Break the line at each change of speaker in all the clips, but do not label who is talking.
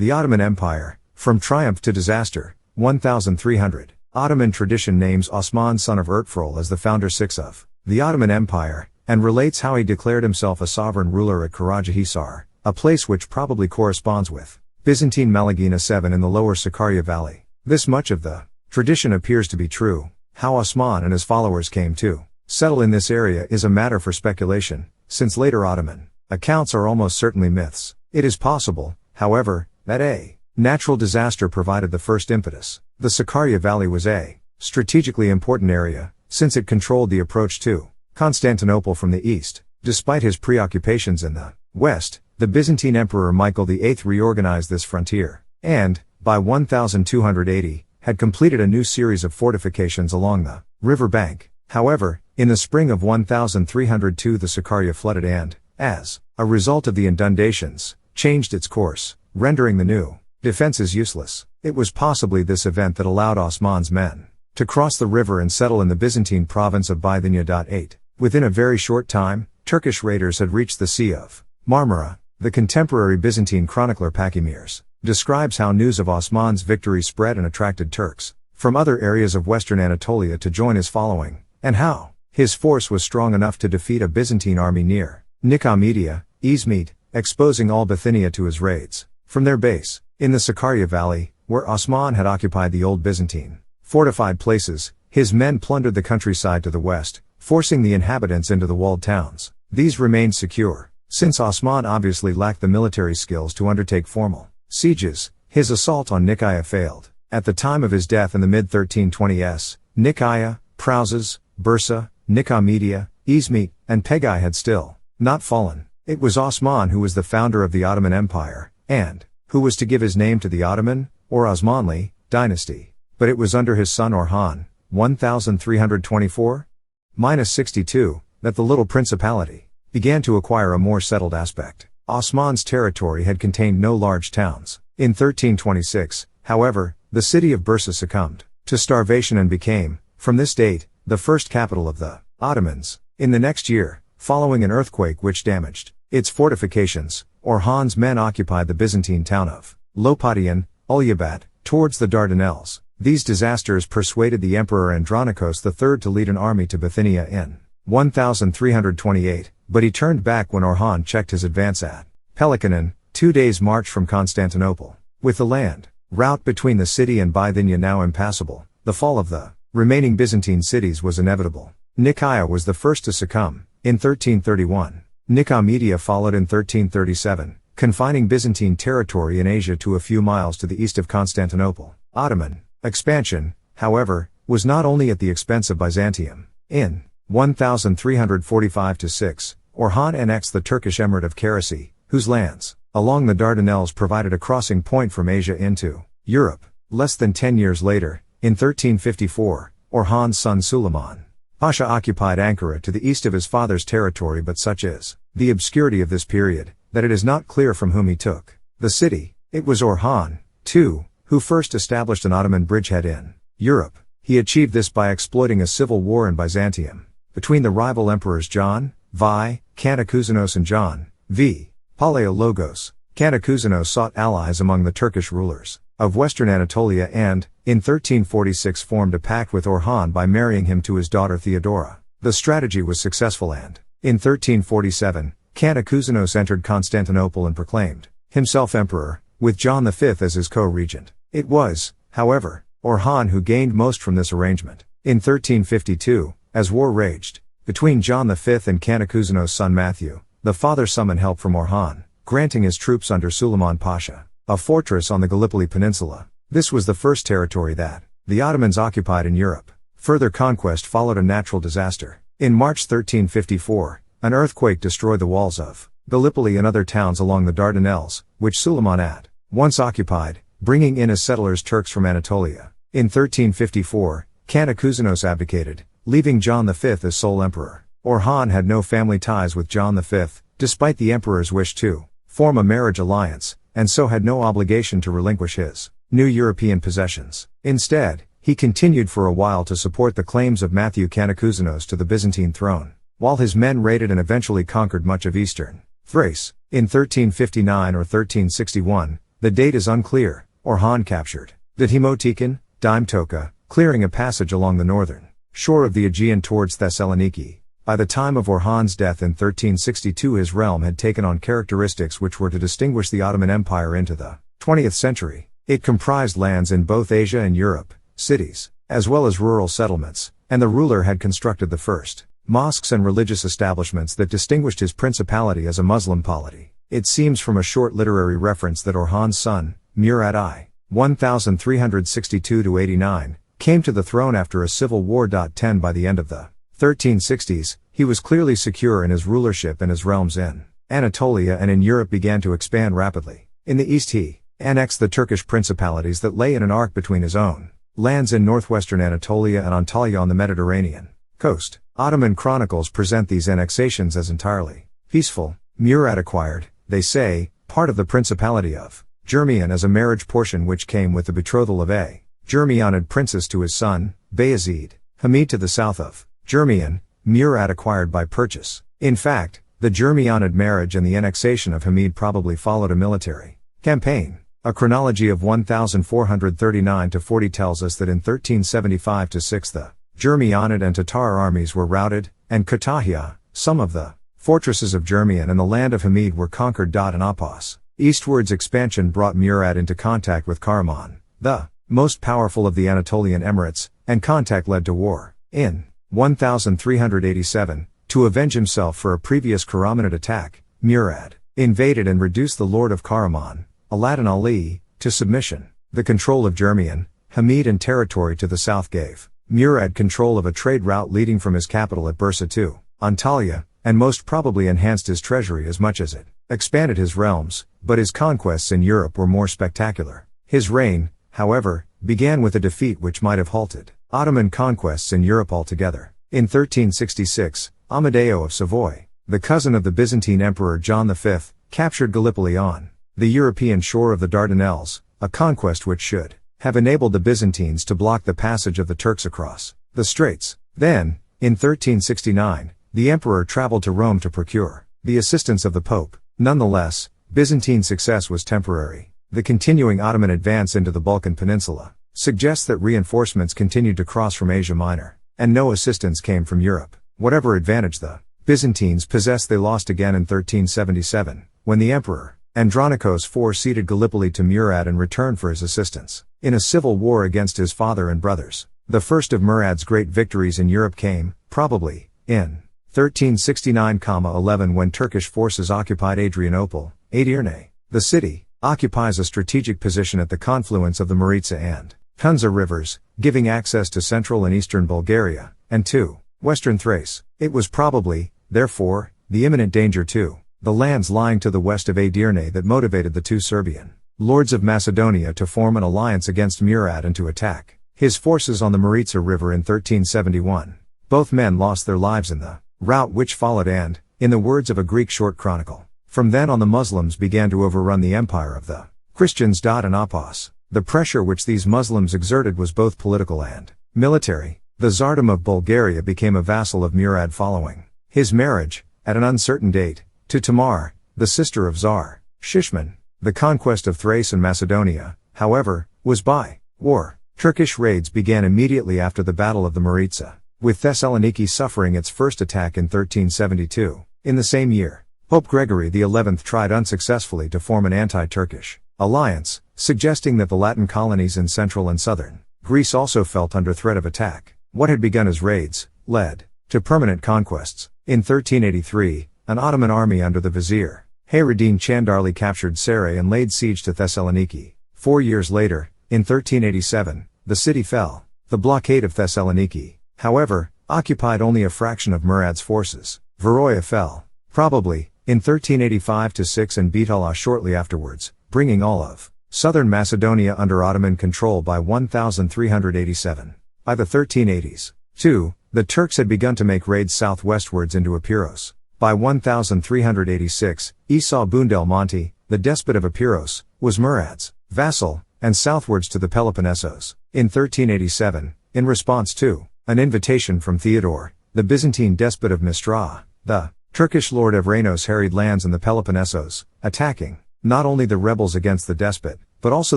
The Ottoman Empire, from triumph to disaster, 1300. Ottoman tradition names Osman son of Ertuğrul as the founder of the Ottoman Empire, and relates how he declared himself a sovereign ruler at Karacahisar, a place which probably corresponds with Byzantine Malagina 7 in the lower Sakarya Valley. This much of the tradition appears to be true. How Osman and his followers came to settle in this area is a matter for speculation, since later Ottoman accounts are almost certainly myths. It is possible, however, that a natural disaster provided the first impetus. The Sakarya Valley was a strategically important area, since it controlled the approach to Constantinople from the east. Despite his preoccupations in the west, the Byzantine Emperor Michael VIII reorganized this frontier, and, by 1280, had completed a new series of fortifications along the river bank. However, in the spring of 1302 the Sakarya flooded and, as a result of the inundations, changed its course, rendering the new defenses useless. It was possibly this event that allowed Osman's men to cross the river and settle in the Byzantine province of Bithynia. 8. Within a very short time, Turkish raiders had reached the Sea of Marmara. The contemporary Byzantine chronicler Pakimirs describes how news of Osman's victory spread and attracted Turks from other areas of western Anatolia to join his following, and how his force was strong enough to defeat a Byzantine army near Nicomedia, Izmit, exposing all Bithynia to his raids. From their base, in the Sakarya Valley, where Osman had occupied the old Byzantine fortified places, his men plundered the countryside to the west, forcing the inhabitants into the walled towns. These remained secure, since Osman obviously lacked the military skills to undertake formal sieges. His assault on Nicaea failed. At the time of his death in the mid-1320s, Nicaea, Prouses, Bursa, Nicomedia, Izmit, and Pegai had still not fallen. It was Osman who was the founder of the Ottoman Empire, and who was to give his name to the Ottoman, or Osmanli, dynasty. But it was under his son Orhan, 1324-62, that the little principality began to acquire a more settled aspect. Osman's territory had contained no large towns. In 1326, however, the city of Bursa succumbed to starvation and became, from this date, the first capital of the Ottomans. In the next year, following an earthquake which damaged its fortifications, Orhan's men occupied the Byzantine town of Lopatian, Ulyabat, towards the Dardanelles. These disasters persuaded the Emperor Andronikos III to lead an army to Bithynia in 1328, but he turned back when Orhan checked his advance at Pelikanon, 2 days' march from Constantinople. With the land route between the city and Bithynia now impassable, the fall of the remaining Byzantine cities was inevitable. Nicaea was the first to succumb, in 1331. Nicomedia followed in 1337, confining Byzantine territory in Asia to a few miles to the east of Constantinople. Ottoman expansion, however, was not only at the expense of Byzantium. In 1345-6, Orhan annexed the Turkish Emirate of Karasi, whose lands along the Dardanelles provided a crossing point from Asia into Europe. Less than 10 years later, in 1354, Orhan's son Suleiman Pasha occupied Ankara to the east of his father's territory, but such is the obscurity of this period, that it is not clear from whom he took the city. It was Orhan, too, who first established an Ottoman bridgehead in Europe. He achieved this by exploiting a civil war in Byzantium between the rival emperors John V Kantakouzenos and John V Palaiologos. Kantakouzenos sought allies among the Turkish rulers of western Anatolia and, in 1346, formed a pact with Orhan by marrying him to his daughter Theodora. The strategy was successful and, in 1347, Kantakouzenos entered Constantinople and proclaimed himself emperor, with John V as his co-regent. It was, however, Orhan who gained most from this arrangement. In 1352, as war raged between John V and Kantakouzenos' son Matthew, the father summoned help from Orhan, granting his troops under Suleiman Pasha a fortress on the Gallipoli Peninsula. This was the first territory that the Ottomans occupied in Europe. Further conquest followed a natural disaster. In March 1354, an earthquake destroyed the walls of Gallipoli and other towns along the Dardanelles, which Suleiman had once occupied, bringing in as settlers Turks from Anatolia. In 1354, Kantakouzenos abdicated, leaving John V as sole emperor. Orhan had no family ties with John V, despite the emperor's wish to form a marriage alliance, and so had no obligation to relinquish his new European possessions. Instead, he continued for a while to support the claims of Matthew Kantakouzenos to the Byzantine throne, while his men raided and eventually conquered much of eastern Thrace. In 1359 or 1361, The date is unclear. Orhan captured the Demotican, Dimetoka, clearing a passage along the northern shore of the Aegean towards Thessaloniki. By the time of Orhan's death in 1362, his realm had taken on characteristics which were to distinguish the Ottoman Empire into the 20th century. It comprised lands in both Asia and Europe, cities, as well as rural settlements, and the ruler had constructed the first mosques and religious establishments that distinguished his principality as a Muslim polity. It seems from a short literary reference that Orhan's son, Murad I, 1362–89, came to the throne after a civil war. 10 By the end of the 1360s, he was clearly secure in his rulership, and his realms in Anatolia and in Europe began to expand rapidly. In the east he annexed the Turkish principalities that lay in an arc between his own lands in northwestern Anatolia and Antalya on the Mediterranean coast. Ottoman chronicles present these annexations as entirely peaceful. Murad acquired, they say, part of the Principality of Germian as a marriage portion which came with the betrothal of a Germianid princess to his son, Bayezid. Hamid to the south of Germian, Murad acquired by purchase. In fact, the Germianid marriage and the annexation of Hamid probably followed a military campaign. A chronology of 1439–40 tells us that in 1375–6 the Germianid and Tatar armies were routed, and Kütahya, some of the fortresses of Germian and the land of Hamid were conquered. An Abbas eastwards expansion brought Murad into contact with Karaman, the most powerful of the Anatolian emirates, and contact led to war. In 1387, to avenge himself for a previous Karamanid attack, Murad invaded and reduced the lord of Karaman, Aladdin Ali, to submission. The control of Germian, Hamid and territory to the south gave Murad control of a trade route leading from his capital at Bursa to Antalya, and most probably enhanced his treasury as much as it expanded his realms, but his conquests in Europe were more spectacular. His reign, however, began with a defeat which might have halted Ottoman conquests in Europe altogether. In 1366, Amadeo of Savoy, the cousin of the Byzantine Emperor John V, captured Gallipoli on the European shore of the Dardanelles, a conquest which should have enabled the Byzantines to block the passage of the Turks across the straits. Then, in 1369, the emperor traveled to Rome to procure the assistance of the Pope. Nonetheless, Byzantine success was temporary. The continuing Ottoman advance into the Balkan Peninsula suggests that reinforcements continued to cross from Asia Minor, and no assistance came from Europe. Whatever advantage the Byzantines possessed they lost again in 1377, when the emperor Andronikos IV ceded Gallipoli to Murad in return for his assistance in a civil war against his father and brothers. The first of Murad's great victories in Europe came, probably, in 1369–11 when Turkish forces occupied Adrianople, Edirne. The city occupies a strategic position at the confluence of the Maritsa and Hunza rivers, giving access to central and eastern Bulgaria, and to western Thrace. It was probably, therefore, the imminent danger to the lands lying to the west of Edirne that motivated the two Serbian lords of Macedonia to form an alliance against Murad and to attack his forces on the Maritsa River in 1371. Both men lost their lives in the rout which followed and, in the words of a Greek short chronicle, from then on the Muslims began to overrun the empire of the Christians. An Abbas. The pressure which these Muslims exerted was both political and military. The Tsardom of Bulgaria became a vassal of Murad following his marriage, at an uncertain date, to Tamar, the sister of Tsar Shishman. The conquest of Thrace and Macedonia, however, was by war. Turkish raids began immediately after the Battle of the Maritsa, with Thessaloniki suffering its first attack in 1372. In the same year, Pope Gregory XI tried unsuccessfully to form an anti-Turkish alliance, suggesting that the Latin colonies in central and southern Greece also felt under threat of attack. What had begun as raids led to permanent conquests. In 1383, an Ottoman army under the vizier Hayreddin Chandarli captured Saray and laid siege to Thessaloniki. 4 years later, in 1387, the city fell. The blockade of Thessaloniki, however, occupied only a fraction of Murad's forces. Varoya fell, probably, in 1385–6 and Bitalah shortly afterwards, bringing all of southern Macedonia under Ottoman control by 1387. By the 1380s, too, the Turks had begun to make raids southwestwards into Epirus. By 1386, Esau Bundelmonti, the despot of Epirus, was Murad's vassal, and southwards to the Peloponnesos. In 1387, in response to an invitation from Theodore, the Byzantine despot of Mistra, the Turkish lord Evrenos harried lands in the Peloponnesos, attacking not only the rebels against the despot, but also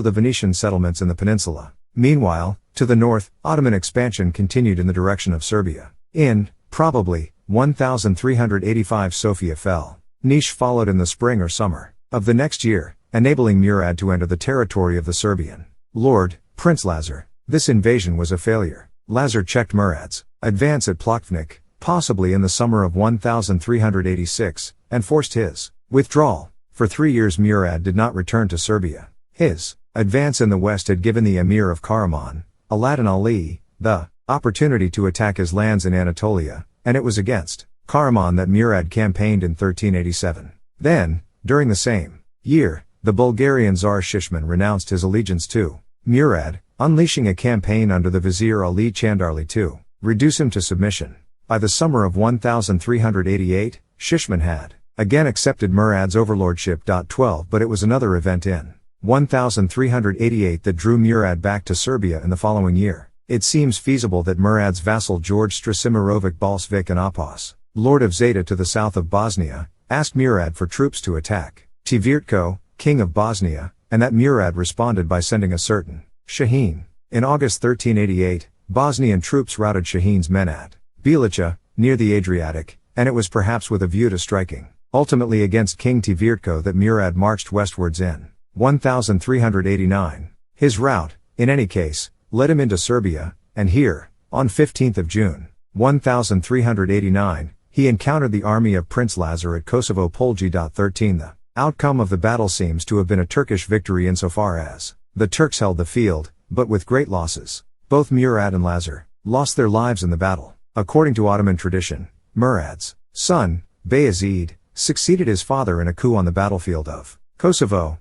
the Venetian settlements in the peninsula. Meanwhile, to the north, Ottoman expansion continued in the direction of Serbia. In, probably, 1385 Sofia fell. Niš followed in the spring or summer of the next year, enabling Murad to enter the territory of the Serbian lord, Prince Lazar. This invasion was a failure. Lazar checked Murad's advance at Plovdiv, possibly in the summer of 1386, and forced his withdrawal. For 3 years Murad did not return to Serbia. His advance in the west had given the emir of Karaman, Aladdin Ali, the opportunity to attack his lands in Anatolia, and it was against Karaman that Murad campaigned in 1387. Then, during the same year, the Bulgarian Tsar Shishman renounced his allegiance to Murad, unleashing a campaign under the vizier Ali Chandarli to reduce him to submission. By the summer of 1388, Shishman had again accepted Murad's overlordship. 12 But it was another event in 1388 that drew Murad back to Serbia in the following year. It seems feasible that Murad's vassal George Strasimirovic Balsvik and Apos, lord of Zeta to the south of Bosnia, asked Murad for troops to attack Tvrtko, king of Bosnia, and that Murad responded by sending a certain Shahin. In August 1388, Bosnian troops routed Shahin's men at Bilica, near the Adriatic, and it was perhaps with a view to striking ultimately against King Tvrtko that Murad marched westwards in 1389. His route, in any case, led him into Serbia, and here, on 15th of June, 1389, he encountered the army of Prince Lazar at Kosovo Polje. 13 The outcome of the battle seems to have been a Turkish victory insofar as the Turks held the field, but with great losses. Both Murad and Lazar lost their lives in the battle. According to Ottoman tradition, Murad's son, Bayezid, succeeded his father in a coup on the battlefield of Kosovo,